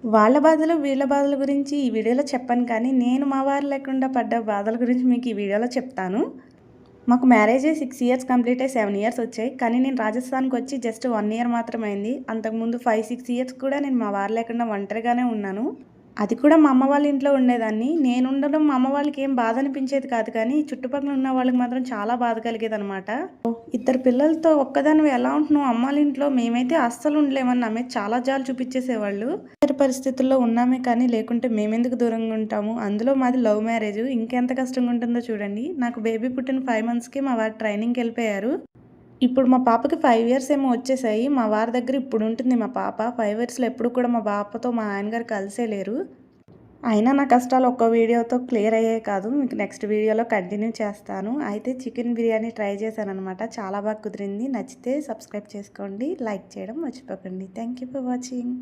వాళ్ళ బాధలు, వీళ్ళ బాధల గురించి ఈ వీడియోలో చెప్పను కానీ, నేను మా వారు లేకుండా పడ్డ బాధల గురించి మీకు ఈ వీడియోలో చెప్తాను. మాకు మ్యారేజ్ అయ్యి 6 ఇయర్స్ కంప్లీట్ అయ్యి 7 ఇయర్స్ వచ్చాయి. కానీ నేను రాజస్థాన్‌కొచ్చి జస్ట్ 1 ఇయర్ మాత్రమే అయింది. అంతకుముందు 5, 6 ఇయర్స్ కూడా నేను మా వారు లేకుండా ఒంటరిగానే ఉన్నాను. అది కూడా మా అమ్మ వాళ్ళ ఇంట్లో ఉండేదాన్ని. నేనుండడం మా అమ్మ వాళ్ళకి ఏం బాధ అనిపించేది కాదు కానీ, చుట్టుపక్కల ఉన్న వాళ్ళకి మాత్రం చాలా బాధ కలిగేదనమాట. ఇద్దరు పిల్లలతో ఒక్కదానివి ఎలా ఉంటున్నావు అమ్మాళ్ళ ఇంట్లో? మేమైతే అస్సలు ఉండలేమని నా మీద చాలా జాలి చూపించేసేవాళ్ళు. ఇద్దరి పరిస్థితుల్లో ఉన్నామే కానీ, లేకుంటే మేమెందుకు దూరంగా ఉంటాము? అందులో మాది లవ్ మ్యారేజ్. ఇంకెంత కష్టంగా ఉంటుందో చూడండి. నాకు బేబీ పుట్టిన 5 మంత్స్‌కి మా వారు ట్రైనింగ్‌కెళ్ళిపోయారు. ఇప్పుడు మా పాపకి 5 ఇయర్స్ ఏమో వచ్చేసాయి. మా వారి దగ్గర ఇప్పుడు ఉంటుంది మా పాప. 5 ఇయర్స్‌లో ఎప్పుడు కూడా మా పాపతో మా ఆయనగారు కలిసే లేరు. అయినా నా కష్టాలు ఒక్క వీడియోతో క్లియర్ అయ్యాయి కాదు. మీకు నెక్స్ట్ వీడియోలో కంటిన్యూ చేస్తాను. అయితే చికెన్ బిర్యానీ ట్రై చేశాననమాట. చాలా బాగా కుదిరింది. నచ్చితే సబ్స్క్రైబ్ చేసుకోండి. లైక్ చేయడం మర్చిపోకండి. Thank you for watching.